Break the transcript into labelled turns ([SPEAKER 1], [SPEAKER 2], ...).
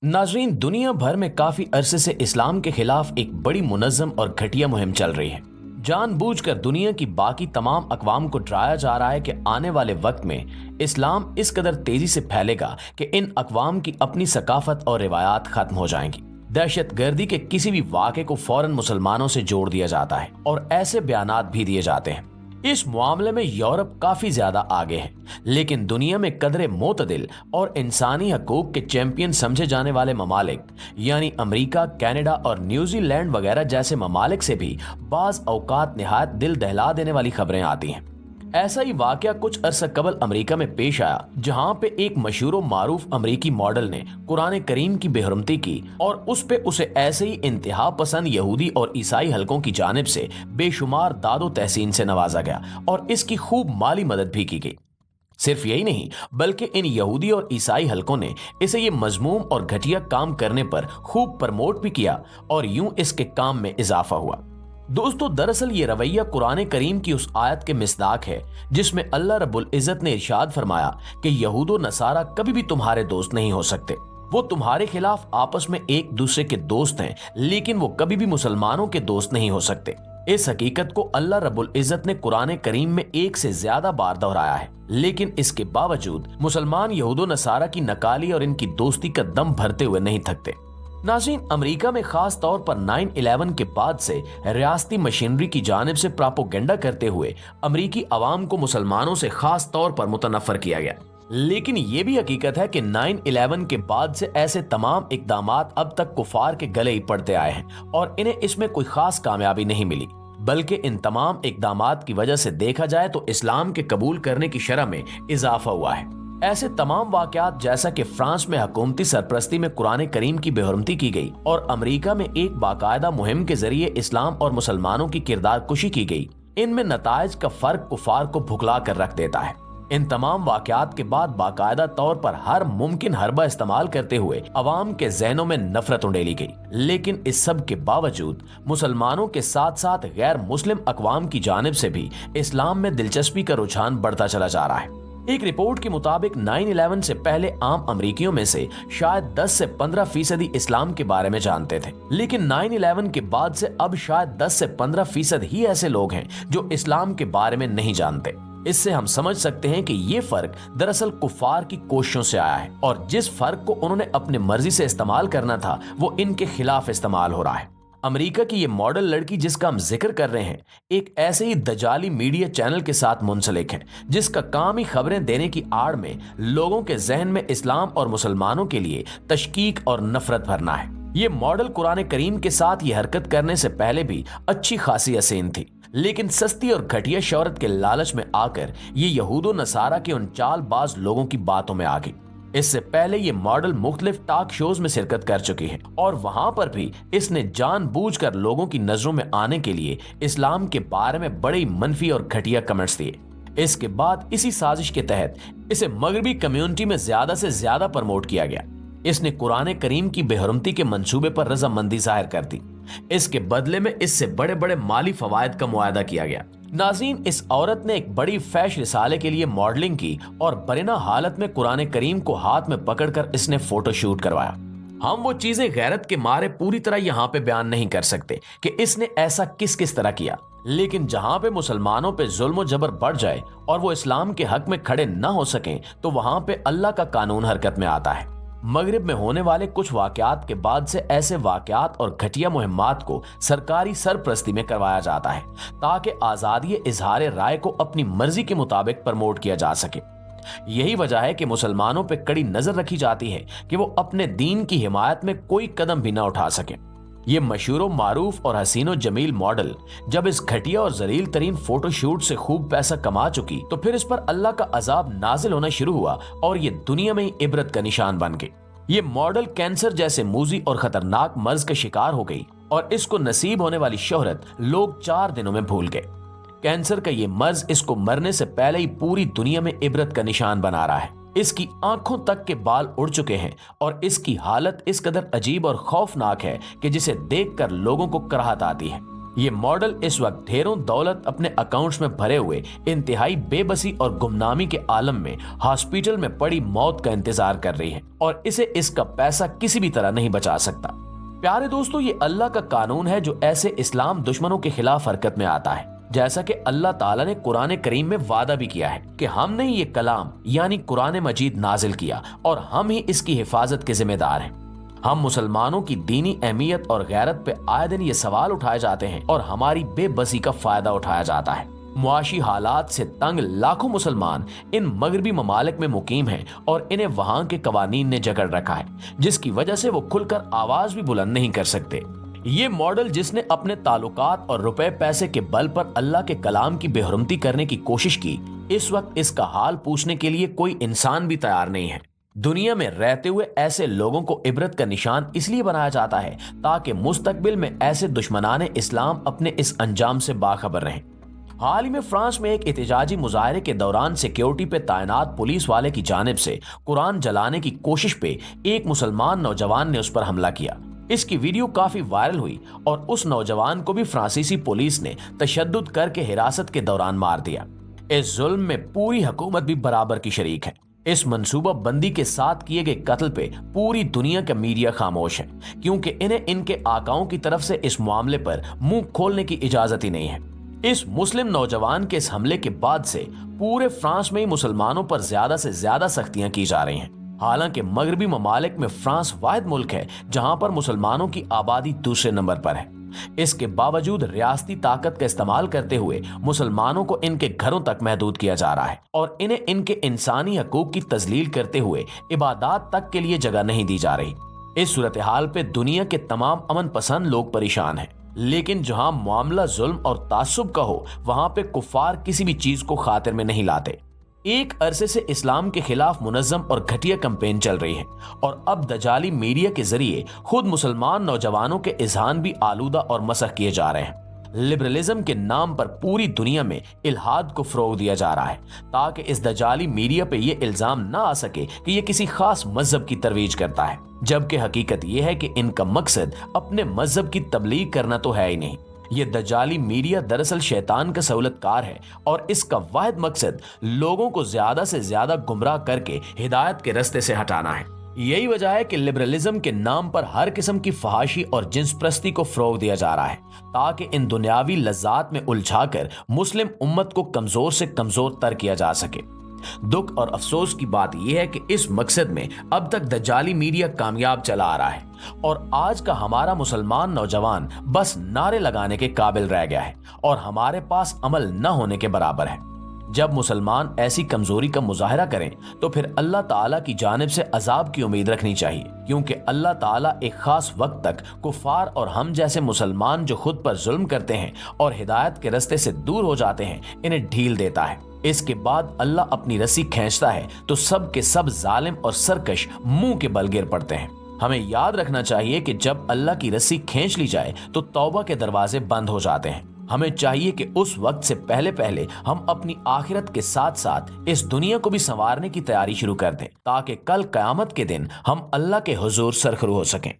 [SPEAKER 1] नाजरीन, दुनिया भर में काफी अरसे से इस्लाम के खिलाफ एक बड़ी मुनज़्ज़म और घटिया मुहिम चल रही है। जानबूझकर दुनिया की बाकी तमाम अक़वाम को डराया जा रहा है कि आने वाले वक्त में इस्लाम इस कदर तेजी से फैलेगा कि इन अक़वाम की अपनी सकाफत और रिवायात खत्म हो जाएंगी। दहशत गर्दी के किसी भी वाक़े को फौरन मुसलमानों से जोड़ दिया जाता है और ऐसे बयानात भी दिए जाते हैं। इस मामले में यूरोप काफी ज्यादा आगे है, लेकिन दुनिया में कदरे मोतदिल और इंसानी हकूक के चैंपियन समझे जाने वाले ममालिक यानी अमेरिका, कनाडा और न्यूजीलैंड वगैरह जैसे ममालिक से भी बाज औकात निहायत दिल दहला देने वाली खबरें आती हैं। ऐसा ही वाकया कुछ अरसा कबल अमेरिका में पेश आया, जहां पे एक मशहूर मारूफ अमेरिकी मॉडल ने कुरान करीम की बेहुरमती की और उस पे उसे ऐसे ही इंतहा पसंद यहूदी और ईसाई हलकों की जानिब से बेशुमार दादो तहसीन से नवाजा गया और इसकी खूब माली मदद भी की गई। सिर्फ यही नहीं, बल्कि इन यहूदी और ईसाई हलकों ने इसे ये मजमूम और घटिया काम करने पर खूब प्रमोट भी किया और यूं इसके काम में इजाफा हुआ। दोस्तों, दरअसल ये रवैया कुरान करीम की उस आयत के मिसदाक है जिसमें अल्लाह रब्बुल इज़्ज़त ने इरशाद फरमाया कि यहूदो नसारा कभी भी तुम्हारे दोस्त नहीं हो सकते। वो तुम्हारे खिलाफ आपस में एक दूसरे के दोस्त हैं, लेकिन वो कभी भी मुसलमानों के दोस्त नहीं हो सकते। इस हकीकत को अल्लाह रब्बुल इज़्ज़त ने कुरान करीम में एक से ज्यादा बार दोहराया है, लेकिन इसके बावजूद मुसलमान यहूदो नसारा की नकाली और इनकी दोस्ती का दम भरते हुए नहीं थकते। नाज़रीन, अमेरिका में खास तौर पर 9/11 के बाद से रियासती मशीनरी की जानिब से प्रोपेगेंडा करते हुए अमेरिकी अवाम को मुसलमानों से खास तौर पर मुतनफर किया गया। लेकिन ये भी हकीकत है कि 9/11 के बाद से ऐसे तमाम इकदामात अब तक कुफार के गले ही पड़ते आए हैं और इन्हें इसमें कोई खास कामयाबी नहीं मिली, बल्कि इन तमाम इकदामात की वजह से देखा जाए तो इस्लाम के कबूल करने की शरह में इजाफा हुआ है। ऐसे तमाम वाकयात जैसा कि फ्रांस में हुकूमती सरपरस्ती में कुरान करीम की बेहुरमती की गई और अमेरिका में एक बाकायदा मुहिम के जरिए इस्लाम और मुसलमानों की किरदार कुशी की गई, इनमें नताइज का फर्क कुफार को भुखला कर रख देता है। इन तमाम वाकयात के बाद बाकायदा तौर पर हर मुमकिन हरबा इस्तेमाल करते हुए अवाम के जहनों में नफरत उंडेली गई, लेकिन इस सब के बावजूद मुसलमानों के साथ साथ गैर मुस्लिम अकवाम की जानिब से भी इस्लाम में दिलचस्पी का रुझान बढ़ता चला जा रहा है। एक रिपोर्ट के मुताबिक 9/11 से पहले आम अमरीकियों में से शायद 10 से 15% इस्लाम के बारे में जानते थे, लेकिन 9/11 के बाद से अब शायद 10 से 15% ही ऐसे लोग हैं जो इस्लाम के बारे में नहीं जानते। इससे हम समझ सकते हैं कि ये फर्क दरअसल कुफार की कोशिशों से आया है और जिस फर्क को उन्होंने अपनी मर्जी से इस्तेमाल करना था वो इनके खिलाफ इस्तेमाल हो रहा है। अमेरिका की ये मॉडल लड़की जिसका हम जिक्र कर रहे हैं एक ऐसे ही दजाली मीडिया चैनल के साथ मुंसलिक है जिसका काम ही खबरें देने की आड़ में लोगों के जहन में इस्लाम और मुसलमानों के लिए तशकीक और नफरत भरना है। ये मॉडल कुरान करीम के साथ ये हरकत करने से पहले भी अच्छी खासी हसीन थी, लेकिन सस्ती और घटिया शोहरत के लालच में आकर ये यहूदो नसारा के उन चालबाज लोगों की बातों में आ गई। इससे पहले ये मॉडल मुख्तलिफ टॉक शोज में शिरकत कर चुकी है और वहां पर भी इसने जानबूझकर लोगों की नजरों में आने के लिए इस्लाम के बारे में बड़े मनफी और घटिया कमेंट्स दिए। इसके बाद इसी साजिश के तहत इसे मगरबी कम्युनिटी में ज्यादा से ज्यादा प्रमोट किया गया। इसने कुरान करीम की बेहुरमती के मंसूबे पर रजामंदी जाहिर कर दी। इसके बदले में इससे बड़े बड़े माली फवायद का मुआयदा किया गया। नाज़रीन, इस औरत ने एक बड़ी फैश रिसाले के लिए मॉडलिंग की और बरिना हालत में कुरान करीम को हाथ में पकड़कर इसने फोटो शूट करवाया। हम वो चीजें गैरत के मारे पूरी तरह यहाँ पे बयान नहीं कर सकते कि इसने ऐसा किस किस तरह किया, लेकिन जहाँ पे मुसलमानों पे जुल्म जबर बढ़ जाए और वो इस्लाम के हक में खड़े न हो सकें तो वहां पे अल्लाह का कानून हरकत में आता है। मगरिब में होने वाले कुछ वाकयात के बाद से ऐसे वाकयात और घटिया मुहिम्मात को सरकारी सरपरस्ती में करवाया जाता है ताकि आजादी इजहार राय को अपनी मर्जी के मुताबिक प्रमोट किया जा सके। यही वजह है कि मुसलमानों पर कड़ी नजर रखी जाती है कि वो अपने दीन की हिमायत में कोई कदम भी न उठा सके। ये मशहूर मारूफ और हसीनो जमील मॉडल जब इस घटिया और जलील तरीन फोटोशूट से खूब पैसा कमा चुकी तो फिर इस पर अल्लाह का अजाब नाजिल होना शुरू हुआ और ये दुनिया में ही इबरत का निशान बन गई। ये मॉडल कैंसर जैसे मूजी और खतरनाक मर्ज का शिकार हो गई और इसको नसीब होने वाली शोहरत लोग 4 दिनों में भूल गए। कैंसर का ये मर्ज इसको मरने से पहले ही पूरी दुनिया में इबरत का निशान बना रहा है। इसकी आंखों तक के बाल उड़ चुके हैं और इसकी हालत इस कदर अजीब और खौफनाक है कि जिसे देखकर लोगों को कराहत आती है। ये मॉडल इस वक्त ढेरों दौलत अपने अकाउंट्स में भरे हुए इंतहाई बेबसी और गुमनामी के आलम में हॉस्पिटल में पड़ी मौत का इंतजार कर रही है और इसे इसका पैसा किसी भी तरह नहीं बचा सकता। प्यारे दोस्तों, ये अल्लाह का कानून है जो ऐसे इस्लाम दुश्मनों के खिलाफ हरकत में आता है। जैसा कि अल्लाह ताला ने कुरान करीम में वादा भी किया है कि हमने ये कलाम यानी कुरान मजीद नाजिल किया और हम ही इसकी हिफाजत के जिम्मेदार हैं। हम मुसलमानों की दीनी अहमियत और गैरत पे आए दिन ये सवाल उठाए जाते हैं और हमारी बेबसी का फायदा उठाया जाता है। मुआशी हालात से तंग लाखों मुसलमान इन मगरबी ममालिक में मुकीम हैं और इन्हें वहां के कवानीन ने जकड़ रखा है, जिसकी वजह से वो खुलकर आवाज भी बुलंद नहीं कर सकते। ये मॉडल जिसने अपने ताल्लुकात और रुपए पैसे के बल पर अल्लाह के कलाम की बेहरमती करने की कोशिश की, इस वक्त इसका हाल पूछने के लिए कोई इंसान भी तैयार नहीं है। दुनिया में रहते हुए ऐसे लोगों को इबरत का निशान इसलिए बनाया जाता है ताकि मुस्तकबिल में ऐसे दुश्मनाने इस्लाम अपने इस अंजाम से बाखबर रहें। हाल ही में फ्रांस में एक एहतजाजी मुजाहरे के दौरान सिक्योरिटी पे तैनात पुलिस वाले की जानिब से कुरान जलाने की कोशिश पे एक मुसलमान नौजवान ने उस पर हमला किया। इसकी वीडियो काफी वायरल हुई और उस नौजवान को भी फ्रांसीसी पुलिस ने तशद्दुद करके हिरासत के दौरान मार दिया। इस जुल्म में पूरी हुकूमत भी बराबर की शरीक है। इस मंसूबा बंदी के साथ किए गए कत्ल पे पूरी दुनिया का मीडिया खामोश है, क्योंकि इन्हें इनके आकाओं की तरफ से इस मामले पर मुंह खोलने की इजाजत ही नहीं है। इस मुस्लिम नौजवान के इस हमले के बाद से पूरे फ्रांस में ही मुसलमानों पर ज्यादा से ज्यादा सख्तियां की जा रही हैं। हालांकि मगरबी ममालिक में फ्रांस वाहिद मुल्क है जहां पर मुसलमानों की आबादी दूसरे नंबर पर है। इसके बावजूद रियासती ताकत का इस्तेमाल करते हुए मुसलमानों को इनके घरों तक महदूद किया जा रहा है और इन्हें इनके इंसानी हकूक की तजलील करते हुए इबादत तक के लिए जगह नहीं दी जा रही। इस सूरत हाल पे दुनिया के तमाम अमन पसंद लोग परेशान हैं, लेकिन जहां मामला जुल्म और तासुब का हो वहां पे कुफार किसी भी चीज को खातिर में नहीं लाते। एक अरसे से इस्लाम के खिलाफ मुनज़्ज़म और घटिया कैंपेन चल रही है और अब दजाली मीडिया के जरिए खुद मुसलमान नौजवानों के इज़हान भी आलूदा और मसख किए जा रहे हैं। लिबरलिज्म के नाम पर पूरी दुनिया में इल्हाद को फरोग दिया जा रहा है ताकि इस दजाली मीडिया पे ये इल्जाम ना आ सके कि ये किसी खास मजहब की तरवीज करता है, जबकि हकीकत ये है कि इनका मकसद अपने मजहब की तबलीग करना तो है ही नहीं। ये दजाली मीडिया दरअसल शैतान का सहूलतकार है और इसका वाहिद मकसद लोगों को ज्यादा से ज्यादा गुमराह करके हिदायत के रास्ते से हटाना है। यही वजह है कि लिबरलिज्म के नाम पर हर किस्म की फहाशी और जिन्स प्रस्ती को फरोग दिया जा रहा है ताकि इन दुनियावी लज्जात में उलझाकर मुस्लिम उम्मत को कमजोर से कमजोर तर किया जा सके। दुख और अफसोस की बात यह है कि इस मकसद में अब तक दज्जाली मीडिया कामयाब चला आ रहा है और आज का हमारा मुसलमान नौजवान बस नारे लगाने के काबिल रह गया है और हमारे पास अमल न होने के बराबर है। जब मुसलमान ऐसी कमजोरी का मुजाहरा करें तो फिर अल्लाह ताला की जानिब से अजाब की उम्मीद रखनी चाहिए, क्योंकि अल्लाह ताला एक खास वक्त तक कुफार और हम जैसे मुसलमान जो खुद पर जुल्म करते हैं और हिदायत के रास्ते से दूर हो जाते हैं, इन्हें ढील देता है। इसके बाद अल्लाह अपनी रस्सी खींचता है तो सब के सब जालिम और सरकश मुंह के बल गिर पड़ते हैं। हमें याद रखना चाहिए कि जब अल्लाह की रस्सी खींच ली जाए तो तौबा के दरवाजे बंद हो जाते हैं। हमें चाहिए कि उस वक्त से पहले पहले हम अपनी आखिरत के साथ साथ इस दुनिया को भी संवारने की तैयारी शुरू कर दें ताकि कल कयामत के दिन हम अल्लाह के हुजूर सरखरू हो सकें।